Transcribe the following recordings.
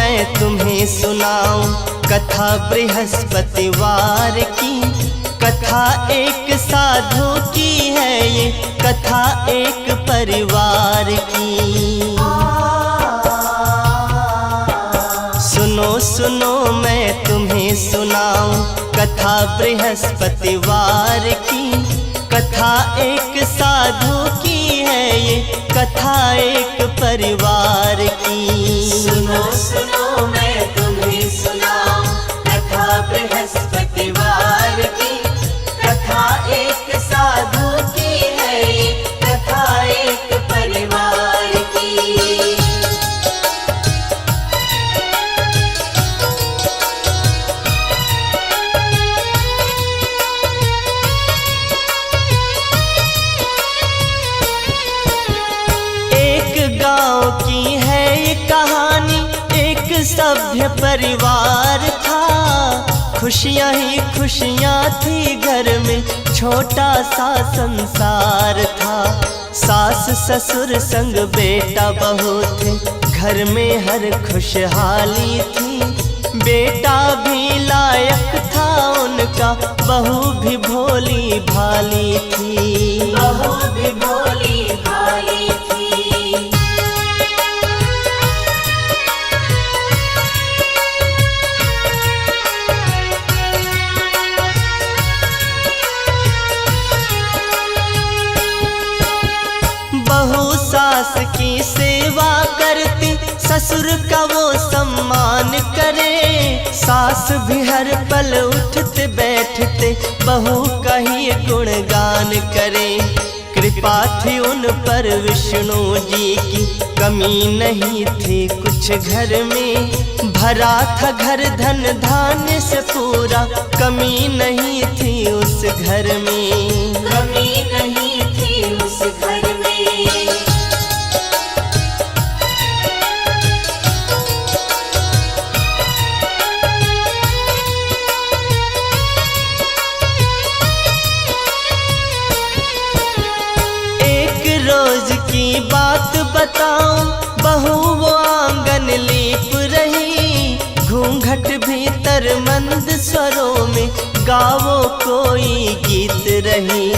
मैं तुम्हें सुनाऊं कथा बृहस्पतिवार की। कथा एक साधु की है ये, कथा एक परिवार की। सुनो सुनो मैं तुम्हें सुनाऊं कथा बृहस्पतिवार की। कथा एक साधु की है ये, कथा एक परिवार की। सुनो सुनो मैं तुम्हें सुनाऊं कथा बृहस्पतिवार की। कथा एक साधु की है ये, कथा एक परिवार की। गाँव की है ये कहानी, एक सभ्य परिवार था। खुशियाँ ही खुशियाँ थी घर में, छोटा सा संसार था। सास ससुर संग बेटा बहू थे, घर में हर खुशहाली थी। बेटा भी लायक था उनका, बहू भी भोली भाली थी। बहू भी भोली भाली थी। बहू सास की सेवा करती, ससुर का वो सम्मान करे। सास भी हर पल उठते बैठते, बहू का ही गुणगान करे। कृपा थी उन पर विष्णु जी की, कमी नहीं थी कुछ घर में। भरा था घर धन धान्य से पूरा, कमी नहीं थी उस घर में। कमी नहीं थी उस घर में। रोज की बात बताऊं, बहू वो आंगन लीप रही। घूंघट भीतर मंद स्वरों में, गावो कोई गीत रही।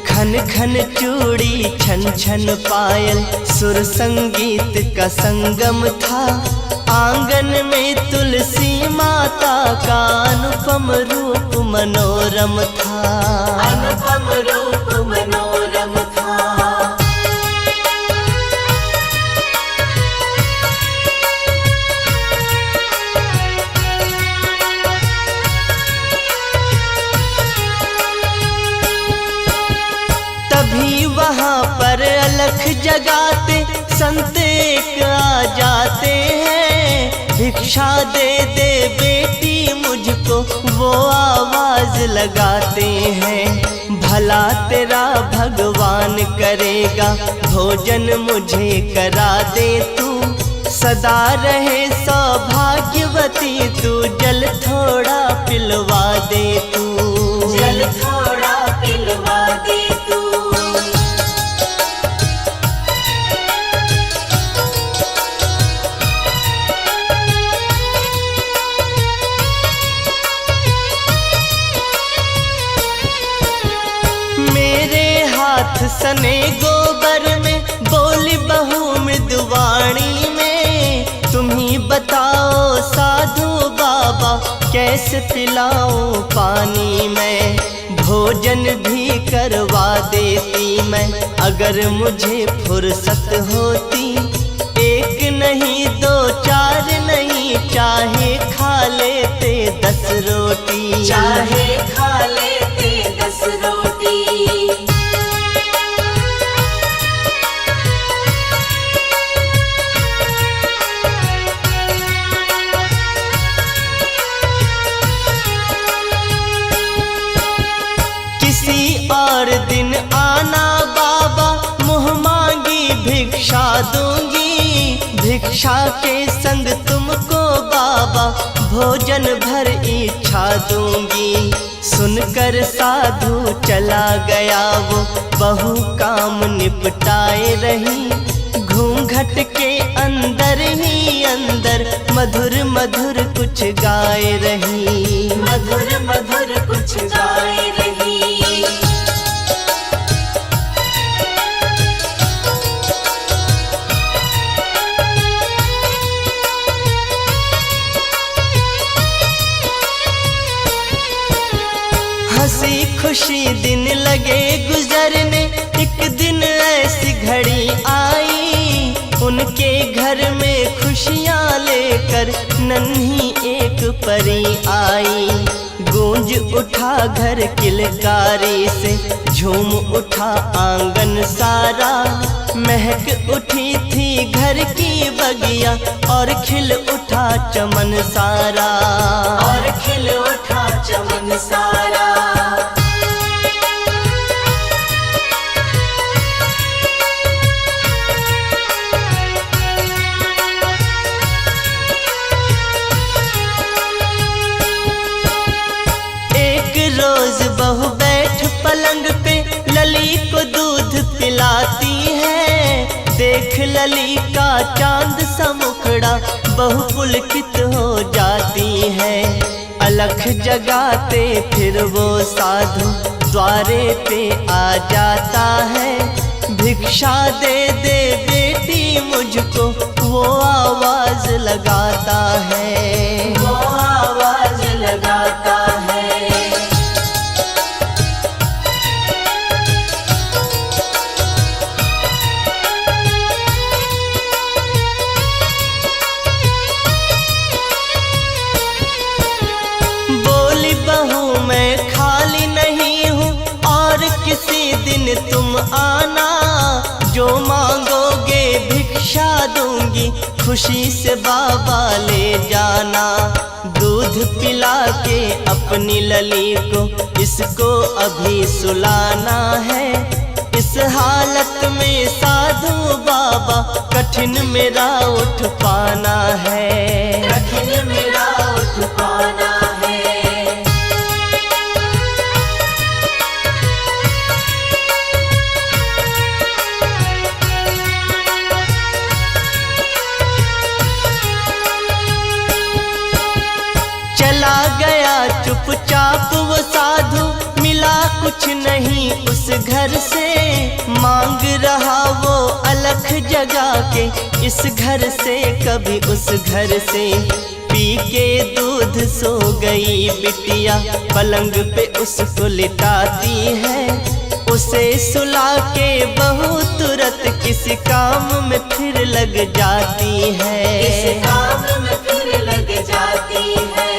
खन खन चूड़ी छन छन पायल, सुर संगीत का संगम था। आंगन में तुलसी माता का अनुपम रूप मनोरम था। अनुपम रूप मनोरम था। तभी वहाँ पर अलख जगाते संत एक आ जाते हैं। भिक्षा दे दे बेटी मुझको, वो आवाज लगाते हैं। भला तेरा भगवान करेगा, भोजन मुझे करा दे तू। सदा रहे सौभाग्यवती तू, जल थोड़ा पिलवा दे तू। जल थोड़ा पिलवा दे तू। मेरे हाथ सने गोबर में, बोली बहू मृदुवाणी में। तुम ही बताओ साधु बाबा, कैसे पिलाऊं पानी में। भोजन भी करवा देती मैं, अगर मुझे फुर्सत होती। एक नहीं दो चार नहीं, चाहे खा लेते 10 रोटी। चाहे खा लेते 10 रोटी। किसी और दिन आना बाबा, मुँह मांगी भिक्षा दूंगी। भिक्षा के संग तुमको बाबा, भोजन भर इच्छा दूंगी। सुनकर साधु चला गया वो, बहू काम निपटाए रही। घूंघट के अंदर ही अंदर मधुर मधुर कुछ गाए रही, मधुर मधुर कुछ गाए रही। हंसी खुशी दिन लगे गुजरने, एक दिन ऐसी घड़ी आई, उनके घर में खुशियाँ लेकर नन्ही एक परी आई। गूंज उठा घर किलकारी से, झूम उठा आंगन सारा, महक उठी थी घर की बगिया और खिल उठा चमन सारा, और खिल उठा चमन सारा। रोज बहू बैठ पलंग पे लली को दूध पिलाती है, देख लली का चांद सा मुखड़ा बहू पुलकित हो जाती है। अलख जगाते फिर वो साधु द्वारे पे आ जाता है, भिक्षा दे दे बेटी मुझको वो आवाज लगाता है, वो आवाज लगाता है। बहू मैं खाली नहीं हूँ और किसी दिन तुम आना, जो मांगोगे भिक्षा दूंगी खुशी से बाबा ले जाना। दूध पिला के अपनी लली को इसको अभी सुलाना है, इस हालत में साधु बाबा कठिन मेरा उठ पाना है, कठिन मेरा उठ पाना है। चला गया चुपचाप वो साधु, मिला कुछ नहीं उस घर से, मांग रहा वो अलख जगा के इस घर से कभी उस घर से। पी के दूध सो गई बिटिया, पलंग पे उसको लिटाती है, उसे सुला के बहू तुरंत किसी काम में फिर लग जाती है, किसी काम में फिर लग जाती है।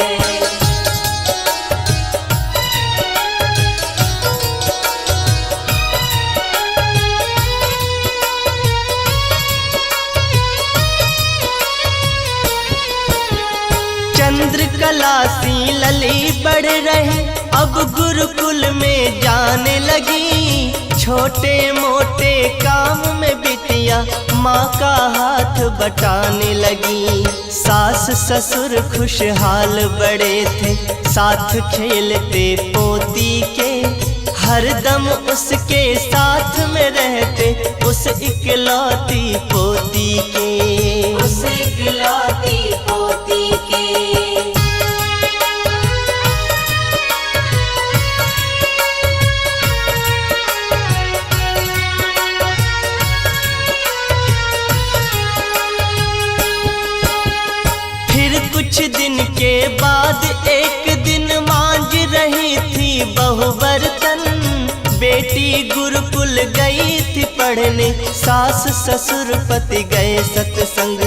चंद्रकला सी लली बढ़ रही, अब गुरुकुल में जाने लगी, छोटे मोटे काम में बिटिया माँ का हाथ बटाने लगी। सास ससुर खुशहाल बड़े थे, साथ खेलते पोती के, हरदम उसके साथ में रहते उस इकलौती पोती के, उस इकलौती पोती के। कुछ दिन के बाद एक दिन मांझ रही थी बहू बर्तन, बेटी गुरुकुल गई थी पढ़ने, सास ससुर पति गए सत्संग,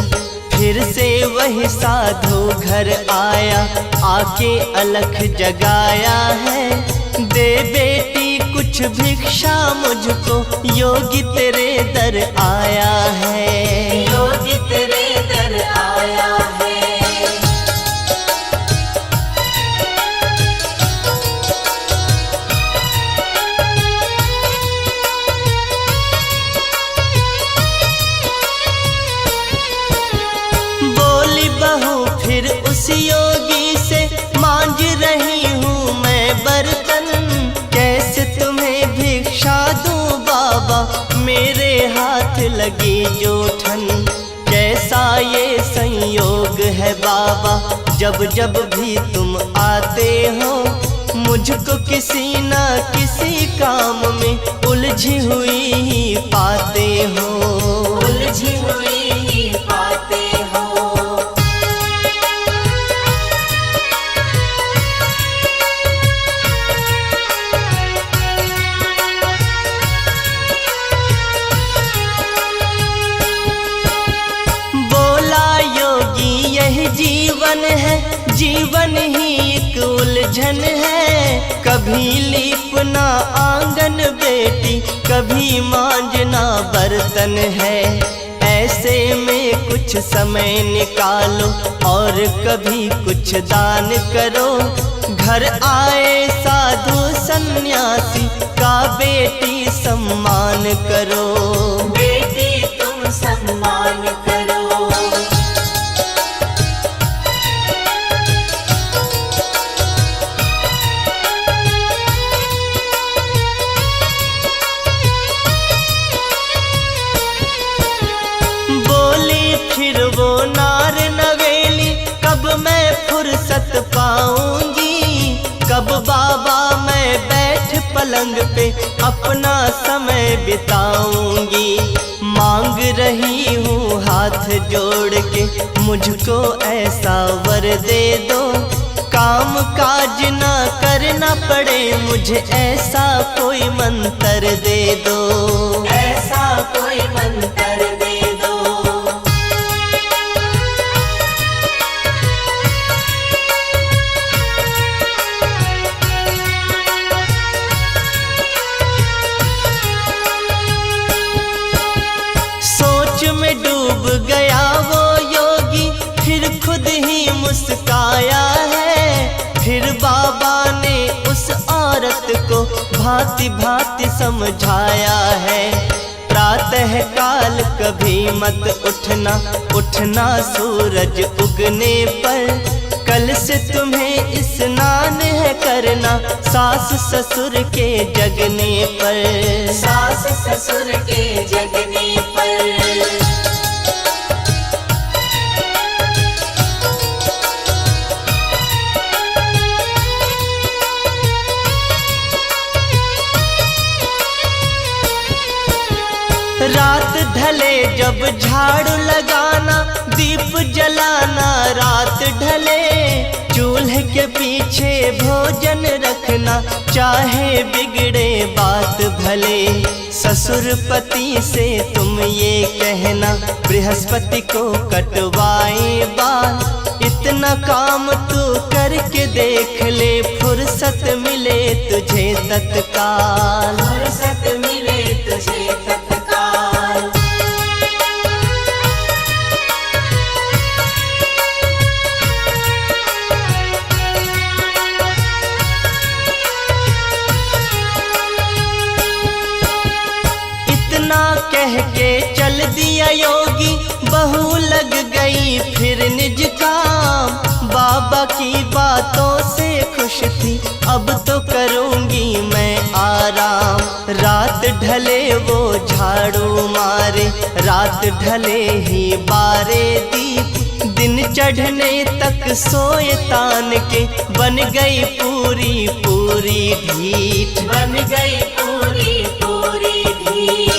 फिर से वही साधु घर आया, आके अलख जगाया है, दे बेटी कुछ भिक्षा मुझको, योगी तेरे दर आया है, योगी तेरे दर आया है। फिर उस योगी से मांझ रही हूँ मैं बर्तन, कैसे तुम्हें भिक्षा दूँ बाबा, मेरे हाथ लगी जो ठन, कैसा ये संयोग है बाबा, जब जब भी तुम आते हो मुझको किसी न किसी काम में उलझी हुई ही पाते हो, उलझी हुई ही पाते हो। बोला योगी यही जीवन है, जीवन ही एक उलझन है। कभी लीपना आंगन बेटी, कभी मांजना बर्तन है। ऐसे में कुछ समय निकालो और कभी कुछ दान करो। घर आए साधु सन्यासी का बेटी सम्मान करो, बेटी तुम सम्मान करो। फिर वो नार नवेली, कब मैं फुर्सत पाऊंगी, कब बाबा मैं बैठ पलंग पे अपना समय बिताऊंगी। मांग रही हूँ हाथ जोड़ के मुझको ऐसा वर दे दो, काम काज ना करना पड़े मुझे ऐसा कोई मंत्र दे दो, ऐसा कोई मंत्र दे दो। में डूब गया वो योगी, फिर खुद ही मुस्काया है। फिर बाबा ने उस औरत को भांति भांति समझाया है। प्रातः काल कभी मत उठना, उठना सूरज उगने पर। कल से तुम्हें स्नान है करना सास ससुर के जगने पर, सास ससुर के जगने पर। रात ढले जब झाड़ू लगाना, दीप जलाना रात ढले। चूल्हे के पीछे भोजन रखना, चाहे बिगड़े बात भले। ससुर पति से तुम ये कहना, बृहस्पति को कटवाए बाल। इतना काम तू करके देख ले, फुर्सत मिले तुझे तत्काल, फुर्सत मिले तुझे तत्काल। कह के चल दिया योगी, बहू लग गई फिर निज काम। बाबा की बातों से खुश थी, अब तो करूंगी मैं आराम। रात ढले वो झाड़ू मारे, रात ढले ही बारे दीप। दिन चढ़ने तक सोए तान के, बन गई पूरी पूरी ढीठ, बन गई पूरी पूरी ढीठ।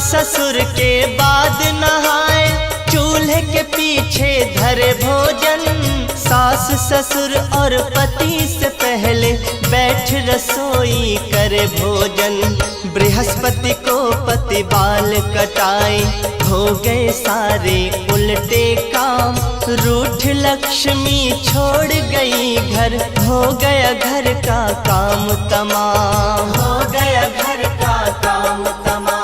ससुर के बाद नहाए, चूल्हे के पीछे धरे भोजन। सास ससुर और पति से पहले बैठ रसोई करे भोजन। बृहस्पति को पति बाल कटाए, हो गए सारे उल्टे काम। रूठ लक्ष्मी छोड़ गई घर, हो गया घर का काम तमाम, हो गया घर का काम तमाम।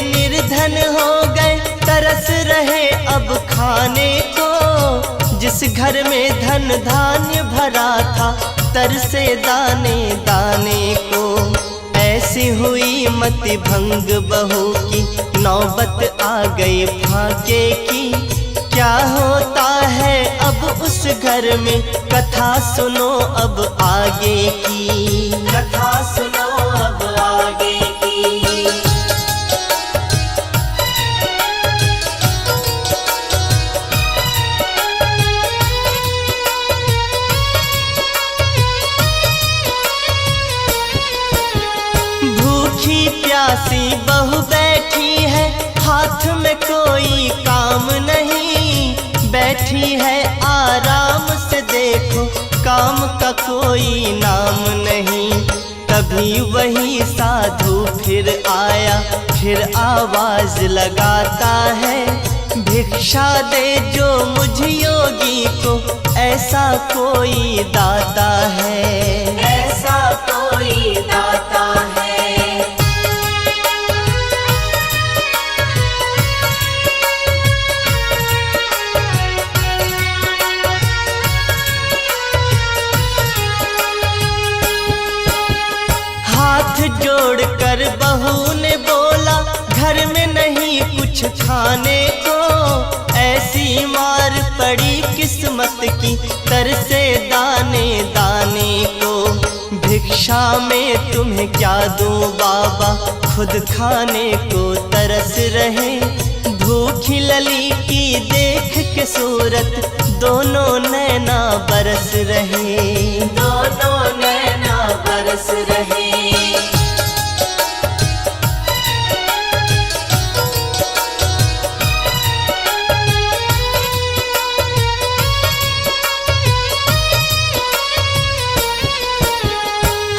निर्धन हो गए, तरस रहे अब खाने को। जिस उस घर में धन धान्य भरा था, तरसे दाने दाने को। ऐसी हुई मति भंग बहू की, नौबत आ गई फाके की। क्या होता है अब उस घर में, कथा सुनो अब आगे की। कथा सुनो अब आगे की। भूखी प्यासी बहू बैठी है, हाथ में कोई काम नहीं। बैठी है आराम से, देखो काम का कोई नाम नहीं। तभी वही साधु फिर आया, फिर आवाज लगाता है, भिक्षा दे जो मुझ योगी को, ऐसा कोई दाता है। ऐसा कोई दाता है। हाथ जोड़कर बहू ने बोला, घर में नहीं कुछ खाने को। ऐसी मार पड़ी किस्मत की, तरसे दाने दाने को। भिक्षा में तुम्हें क्या दूं बाबा, खुद खाने को तरस रहे। भूखी लली की देख के सूरत, दोनों नैना बरस रहे। दोनों नैना बरस रहे।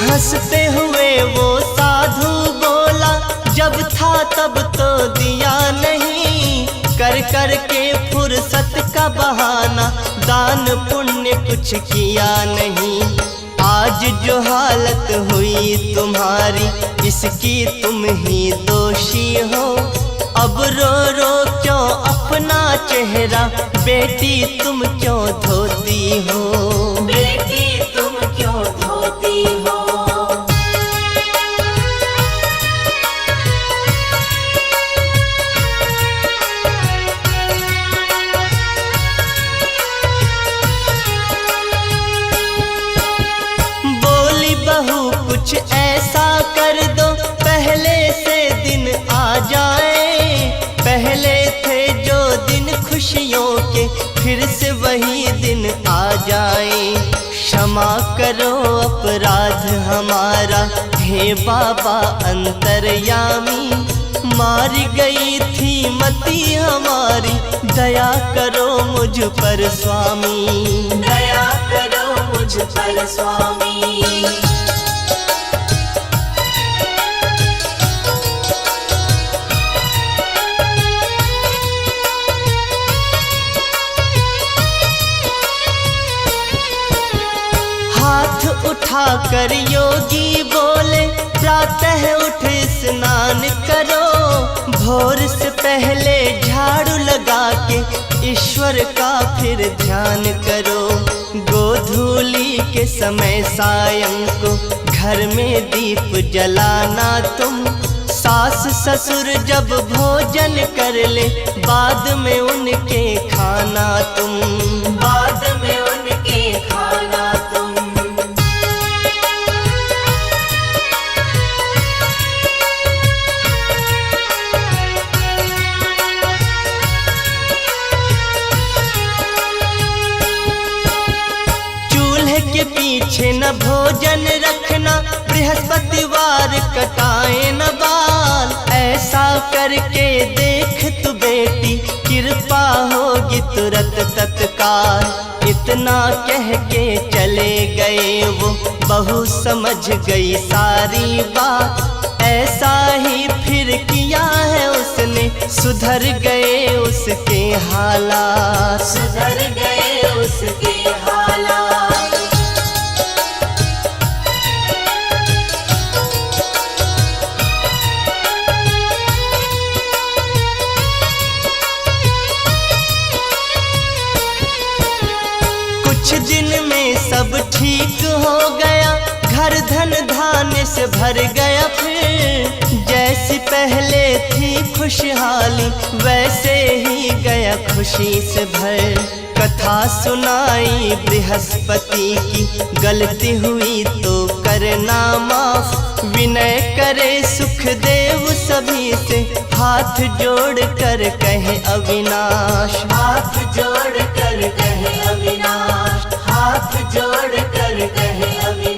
हंसते हुए वो साधु बोला, जब था तब तो दिया नहीं। कर कर के फुर्सत का बहाना, दान पुण्य कुछ किया नहीं। आज जो हालत हुई तुम्हारी, इसकी तुम ही दोषी हो। अब रो रो क्यों अपना चेहरा, बेटी तुम क्यों धोती हो। बेटी तुम क्यों धोती हो। बहू कुछ ऐसा कर दो, पहले से दिन आ जाए। पहले थे जो दिन खुशियों के, फिर से वही दिन आ जाए। क्षमा करो अपराध हमारा, हे बाबा अंतर्यामी। मारी गई थी मति हमारी, दया करो मुझ पर स्वामी। दया करो मुझ पर स्वामी। हाथ उठाकर योगी बोले, प्रातः उठ स्नान करो। भोर से पहले झाड़ू लगा के, ईश्वर का फिर ध्यान करो। गोधूली के समय सायं को, घर में दीप जलाना तुम। सास ससुर जब भोजन कर ले, बाद में उनके खाना तुम। बाद में उनके खाना तुम। के पीछे न भोजन रखना, बृहस्पतिवार कटाए न बाल। ऐसा करके देख तू बेटी, कृपा होगी तुरंत तत्काल। इतना कह के चले गए वो, बहू समझ गई सारी बात। ऐसा ही फिर किया है उसने, सुधर गए उसके हालात। सुधर गए उसके हालात। हो गया, घर धन धान्य से भर गया फिर। जैसी पहले थी खुशहाली वैसे ही गया खुशी से भर। कथा सुनाई बृहस्पति की, गलती हुई तो करना माफ। विनय करे सुखदेव सभी से, हाथ जोड़ कर कहे अविनाश। हाथ जोड़ कर कहे अविनाश, हाथ जोड़ कर कहे अविनाश।